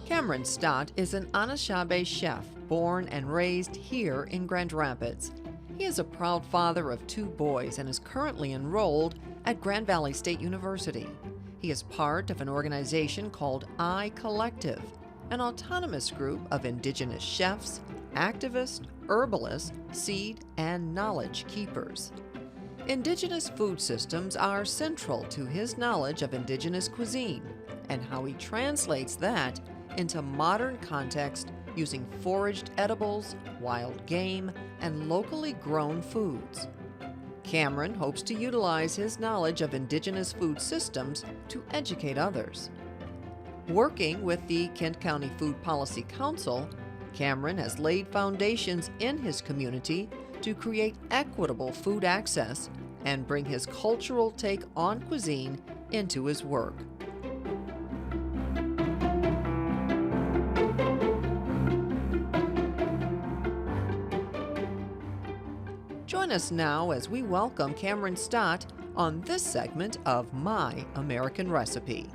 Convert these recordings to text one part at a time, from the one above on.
Cameron Stott is an Anishinaabe chef born and raised here in Grand Rapids. He is a proud father of 2 boys and is currently enrolled at Grand Valley State University. He is part of an organization called I Collective, an autonomous group of Indigenous chefs, activists, herbalists, seed, and knowledge keepers. Indigenous food systems are central to his knowledge of Indigenous cuisine and how he translates that into modern context using foraged edibles, wild game, and locally grown foods. Cameron hopes to utilize his knowledge of Indigenous food systems to educate others. Working with the Kent County Food Policy Council, Cameron has laid foundations in his community to create equitable food access and bring his cultural take on cuisine into his work. Join us now as we welcome Cameron Stott on this segment of My American Recipe.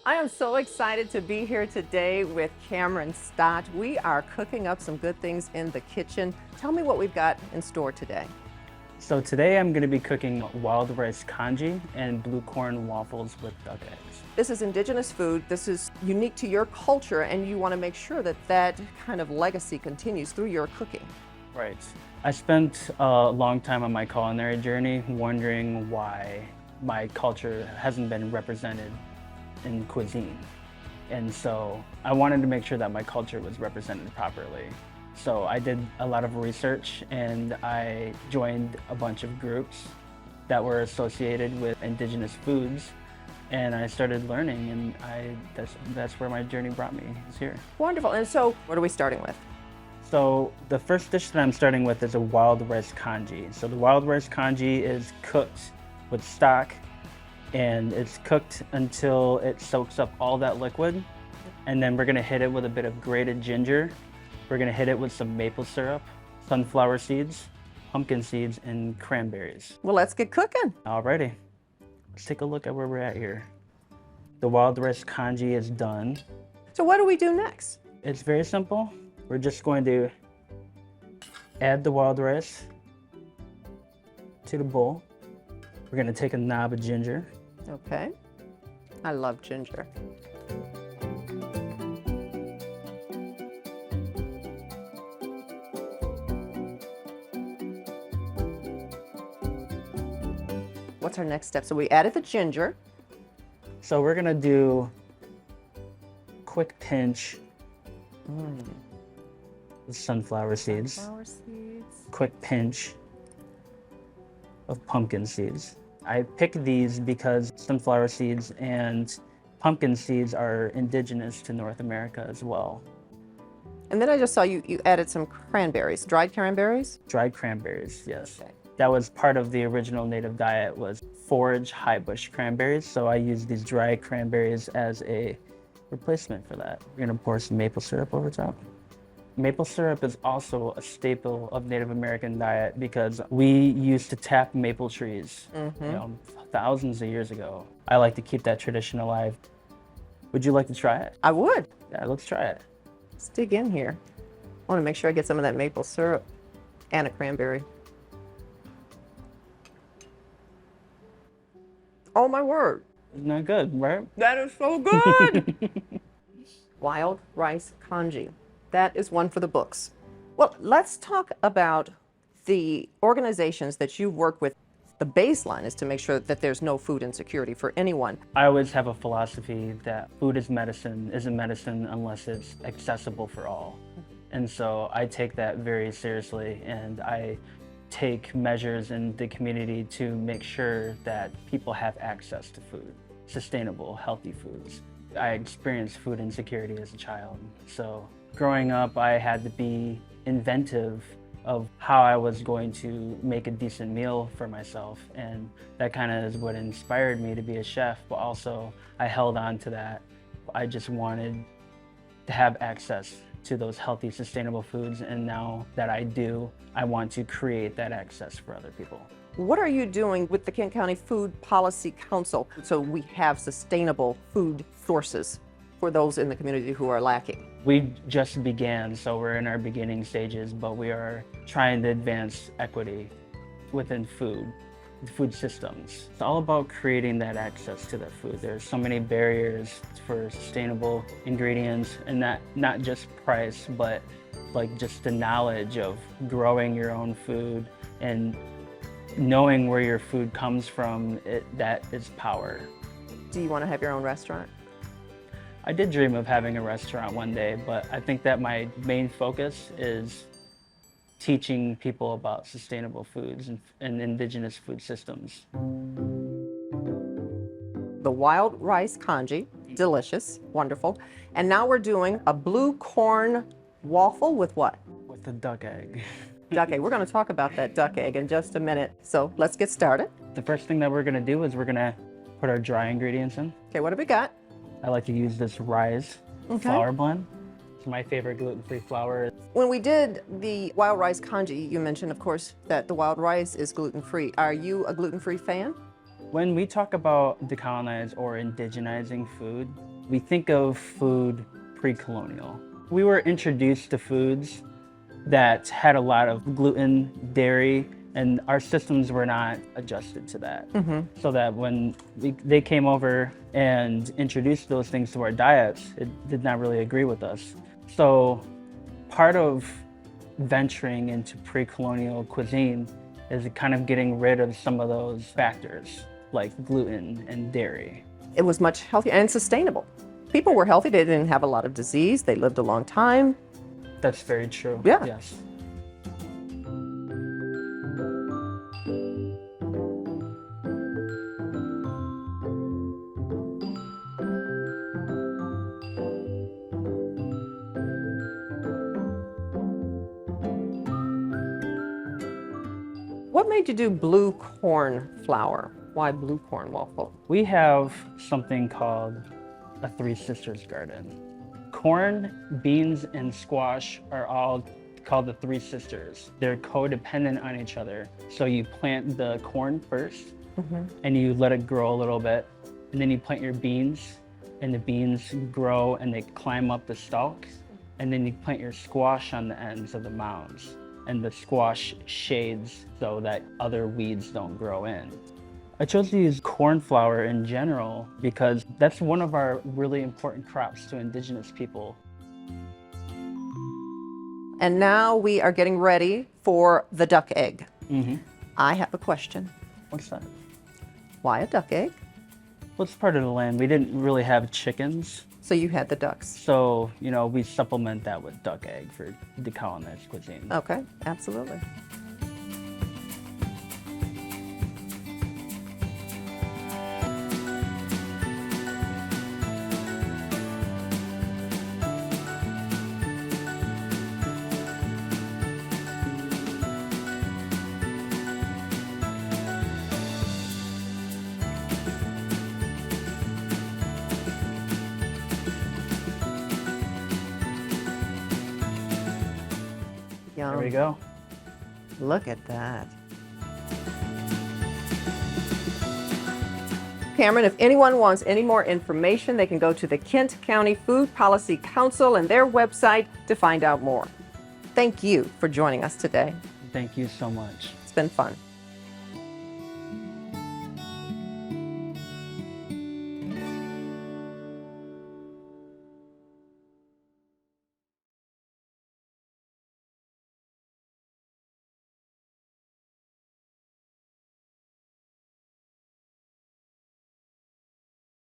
I am so excited to be here today with Cameron Stott. We are cooking up some good things in the kitchen. Tell me what we've got in store today. So today I'm going to be cooking wild rice congee and blue corn waffles with duck eggs. This is Indigenous food. This is unique to your culture, and you want to make sure that that kind of legacy continues through your cooking. Right. I spent a long time on my culinary journey wondering why my culture hasn't been represented in cuisine. And so I wanted to make sure that my culture was represented properly. So I did a lot of research and I joined a bunch of groups that were associated with Indigenous foods, and I started learning, and that's where my journey brought me, is here. Wonderful. And so what are we starting with? So the first dish that I'm starting with is a wild rice congee. So the wild rice congee is cooked with stock, and it's cooked until it soaks up all that liquid. And then we're gonna hit it with a bit of grated ginger. We're gonna hit it with some maple syrup, sunflower seeds, pumpkin seeds, and cranberries. Well, let's get cooking. Alrighty, let's take a look at where we're at here. The wild rice congee is done. So what do we do next? It's very simple. We're just going to add the wild rice to the bowl. We're gonna take a knob of ginger. Okay. I love ginger. What's our next step? So we added the ginger. So we're gonna do quick pinch of sunflower seeds. Sunflower seeds. Quick pinch of pumpkin seeds. I pick these because sunflower seeds and pumpkin seeds are indigenous to North America as well. And then I just saw you added some cranberries, dried cranberries? Dried cranberries, yes. Okay. That was part of the original native diet, was foraged high bush cranberries. So I use these dry cranberries as a replacement for that. We're gonna pour some maple syrup over top. Maple syrup is also a staple of Native American diet because we used to tap maple trees, thousands of years ago. I like to keep that tradition alive. Would you like to try it? I would. Yeah, let's try it. Let's dig in here. I want to make sure I get some of that maple syrup and a cranberry. Oh my word. Isn't that good, right? That is so good. Wild rice congee. That is one for the books. Well, let's talk about the organizations that you work with. The baseline is to make sure that there's no food insecurity for anyone. I always have a philosophy that food is medicine, isn't medicine unless it's accessible for all. And so I take that very seriously, and I take measures in the community to make sure that people have access to food, sustainable, healthy foods. I experienced food insecurity as a child. So growing up, I had to be inventive of how I was going to make a decent meal for myself. And that kind of is what inspired me to be a chef, but also I held on to that. I just wanted to have access to those healthy, sustainable foods. And now that I do, I want to create that access for other people. What are you doing with the Kent County Food Policy Council so we have sustainable food sources for those in the community who are lacking? We just began, so we're in our beginning stages, but we are trying to advance equity within food systems. It's all about creating that access to that food. There's so many barriers for sustainable ingredients, and not just price, but like just the knowledge of growing your own food and knowing where your food comes from. That is power. Do you want to have your own restaurant? I did dream of having a restaurant one day, but I think that my main focus is teaching people about sustainable foods and indigenous food systems. The wild rice congee, delicious, wonderful. And now we're doing a blue corn waffle with what? With the duck egg. Duck egg. We're going to talk about that duck egg in just a minute. So let's get started. The first thing that we're going to do is we're going to put our dry ingredients in. Okay, what do we got? I like to use this Rise flour blend. It's my favorite gluten-free flour. When we did the wild rice congee, you mentioned, of course, that the wild rice is gluten-free. Are you a gluten-free fan? When we talk about decolonize or indigenizing food, we think of food pre-colonial. We were introduced to foods that had a lot of gluten, dairy, and our systems were not adjusted to that. So that when they came over and introduced those things to our diets, it did not really agree with us. So part of venturing into pre-colonial cuisine is kind of getting rid of some of those factors like gluten and dairy. It was much healthier and sustainable. People were healthy, they didn't have a lot of disease, they lived a long time. That's very true. Yeah. Yes. What made you do blue corn flour? Why blue corn waffle? We have something called a Three Sisters garden. Corn, beans, and squash are all called the Three Sisters. They're codependent on each other. So you plant the corn first, and you let it grow a little bit, and then you plant your beans, and the beans grow and they climb up the stalks, and then you plant your squash on the ends of the mounds, and the squash shades so that other weeds don't grow in. I chose to use corn flour in general because that's one of our really important crops to indigenous people. And now we are getting ready for the duck egg. I have a question. What's that? Why a duck egg? Well, it's part of the land. We didn't really have chickens. So you had the ducks. So, we supplement that with duck egg for decolonized cuisine. Okay, absolutely. There we go. Look at that. Cameron, if anyone wants any more information, they can go to the Kent County Food Policy Council and their website to find out more. Thank you for joining us today. Thank you so much. It's been fun.